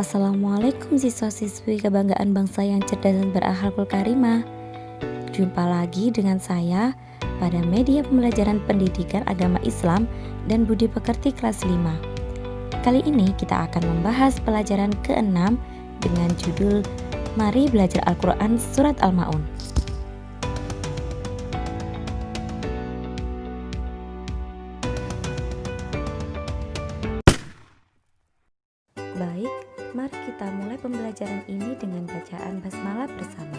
Assalamualaikum siswa-siswi kebanggaan bangsa yang cerdas dan berakhlakul karimah. Jumpa lagi dengan saya pada media pembelajaran pendidikan agama Islam dan budi pekerti kelas 5. Kali ini kita akan membahas pelajaran ke-6 dengan judul Mari Belajar Al-Quran Surat Al-Ma'un. Baik, mari kita mulai pembelajaran ini dengan bacaan basmalah bersama.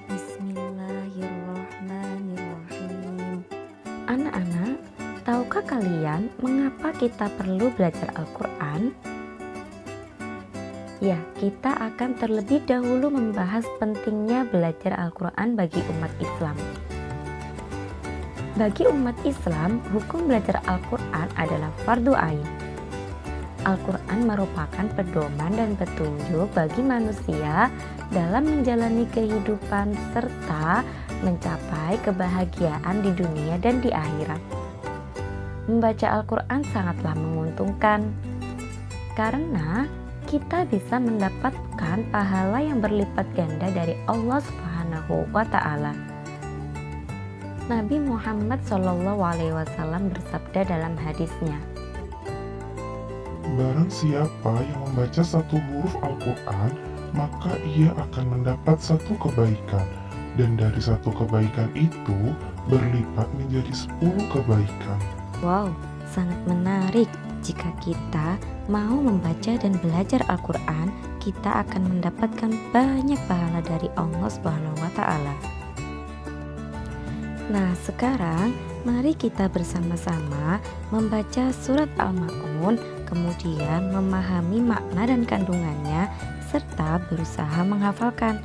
Bismillahirrahmanirrahim. Anak-anak, tahukah kalian mengapa kita perlu belajar Al-Quran? Ya, kita akan terlebih dahulu membahas pentingnya belajar Al-Quran bagi umat Islam. Bagi umat Islam, hukum belajar Al-Quran adalah fardu ain. Al-Quran merupakan pedoman dan petunjuk bagi manusia dalam menjalani kehidupan serta mencapai kebahagiaan di dunia dan di akhirat. Membaca Al-Quran sangatlah menguntungkan karena kita bisa mendapatkan pahala yang berlipat ganda dari Allah Subhanahu wa Ta'ala. Nabi Muhammad SAW bersabda dalam hadisnya, barang siapa yang membaca satu huruf Al-Quran, maka ia akan mendapat satu kebaikan, dan dari satu kebaikan itu berlipat menjadi 10 kebaikan. wow, sangat menarik. Jika kita mau membaca dan belajar Al-Quran, kita akan mendapatkan banyak pahala dari Allah Subhanahu wa Ta'ala. Nah, sekarang mari kita bersama-sama membaca surat Al-Ma'un, kemudian memahami makna dan kandungannya, serta berusaha menghafalkan.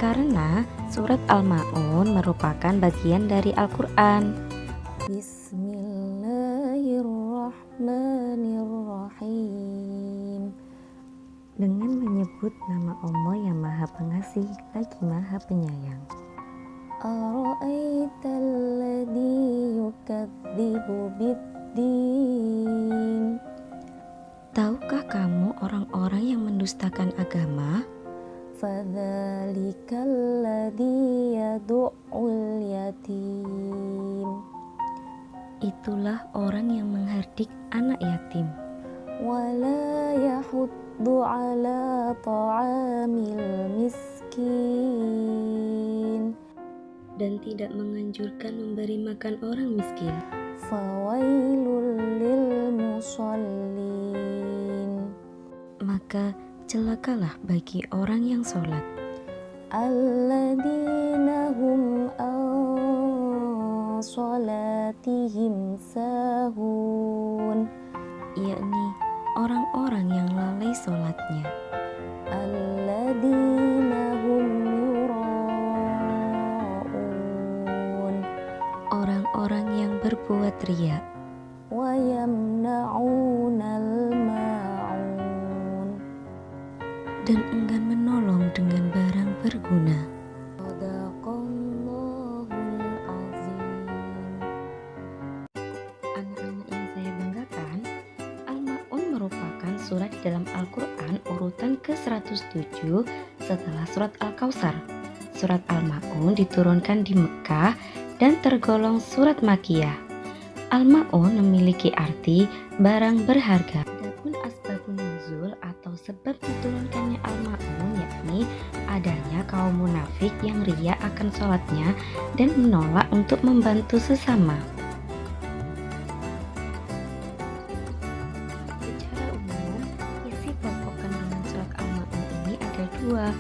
Karena surat Al-Ma'un merupakan bagian dari Al-Quran. Bismillahirrahmanirrahim. Dengan menyebut nama Allah yang Maha Pengasih lagi Maha Penyayang. Ara'aital ladzi yukadzibu biddin. Tahukah kamu orang-orang yang mendustakan agama? Fadzalikal ladzi yad'ul yatim. Itulah orang yang menghardik anak yatim. Wala yahuddu ala ta'amil miskin. Dan tidak menganjurkan memberi makan orang miskin. Fawailul lil musallin. Maka celakalah bagi orang yang sholat. Alladzina hum an sholatihim sahun. Yakni orang-orang yang lalai sholatnya. Alladzina hum yura'un. Orang-orang yang berbuat riya. Wa yamna'unal ma'un. Dan enggan menolong dengan barang berguna. Shadaqallahul azim. Anak-anak yang saya banggakan, Al-Ma'un merupakan surat di dalam Al-Quran urutan ke-107 setelah surat Al-Kautsar. Surat Al-Ma'un diturunkan di Mekkah dan tergolong surat Makkiyah. Al-Ma'un memiliki arti barang berharga. Adapun asbabun nuzul atau sebab diturunkannya Al-Ma'un yakni adanya kaum munafik yang riya akan sholatnya dan menolak untuk membantu sesama. Secara umum, isi pokok kandungan surat Al-Ma'un ini ada dua.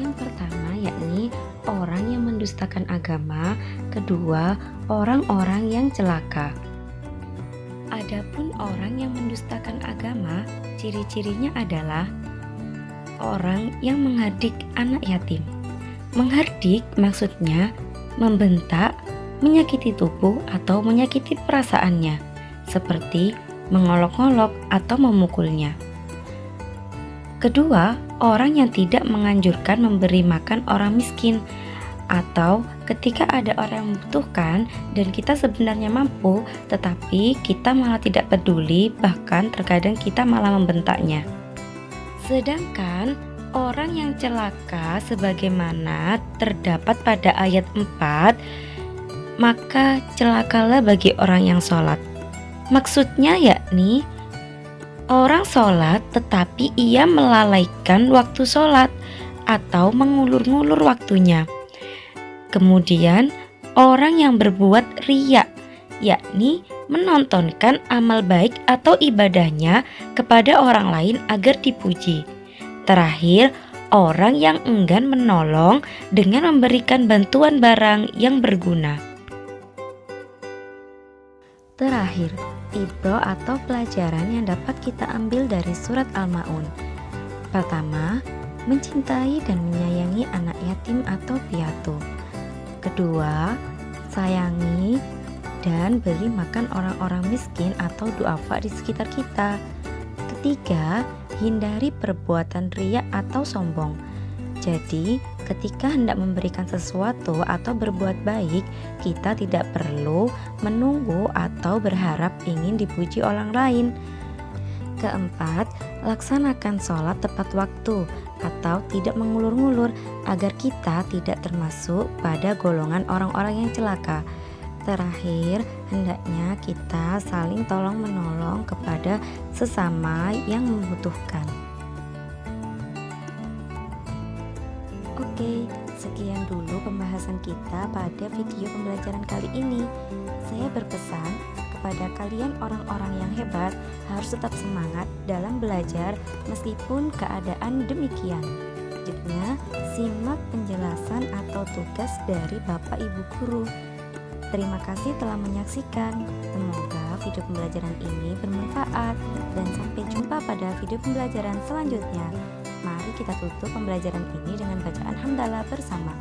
Yang pertama yakni orang yang mendustakan agama, kedua orang-orang yang celaka. Adapun orang yang mendustakan agama, ciri-cirinya adalah orang yang menghardik anak yatim. Menghardik maksudnya membentak, menyakiti tubuh atau menyakiti perasaannya, seperti mengolok-olok atau memukulnya. Kedua, orang yang tidak menganjurkan memberi makan orang miskin, atau ketika ada orang yang membutuhkan dan kita sebenarnya mampu, tetapi kita malah tidak peduli, bahkan terkadang kita malah membentaknya. Sedangkan orang yang celaka sebagaimana terdapat pada ayat 4, maka celakalah bagi orang yang sholat. Maksudnya yakni orang sholat tetapi ia melalaikan waktu sholat atau mengulur-ngulur waktunya. Kemudian orang yang berbuat riya, yakni menontonkan amal baik atau ibadahnya kepada orang lain agar dipuji. Terakhir, orang yang enggan menolong dengan memberikan bantuan barang yang berguna. Terakhir, ibro atau pelajaran yang dapat kita ambil dari surat Al-Ma'un. Pertama, mencintai dan menyayangi anak yatim atau piatu. Kedua, sayangi dan beri makan orang-orang miskin atau duafa di sekitar kita. Ketiga, hindari perbuatan riya atau sombong. Jadi, ketika hendak memberikan sesuatu atau berbuat baik, kita tidak perlu menunggu atau berharap ingin dipuji orang lain. Keempat, laksanakan sholat tepat waktu atau tidak mengulur-ngulur agar kita tidak termasuk pada golongan orang-orang yang celaka. Terakhir, hendaknya kita saling tolong-menolong kepada sesama yang membutuhkan. Oke, sekian dulu pembahasan kita pada video pembelajaran kali ini. Saya berpesan kepada kalian orang-orang yang hebat harus tetap semangat dalam belajar meskipun keadaan demikian. Selanjutnya, simak penjelasan atau tugas dari Bapak Ibu Guru. Terima kasih telah menyaksikan. Semoga video pembelajaran ini bermanfaat dan sampai jumpa pada video pembelajaran selanjutnya. Mari kita tutup pembelajaran ini dengan bacaan hamdalah bersama.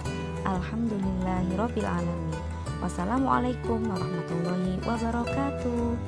Alhamdulillahirobbilalamin. Wassalamualaikum warahmatullahi wabarakatuh.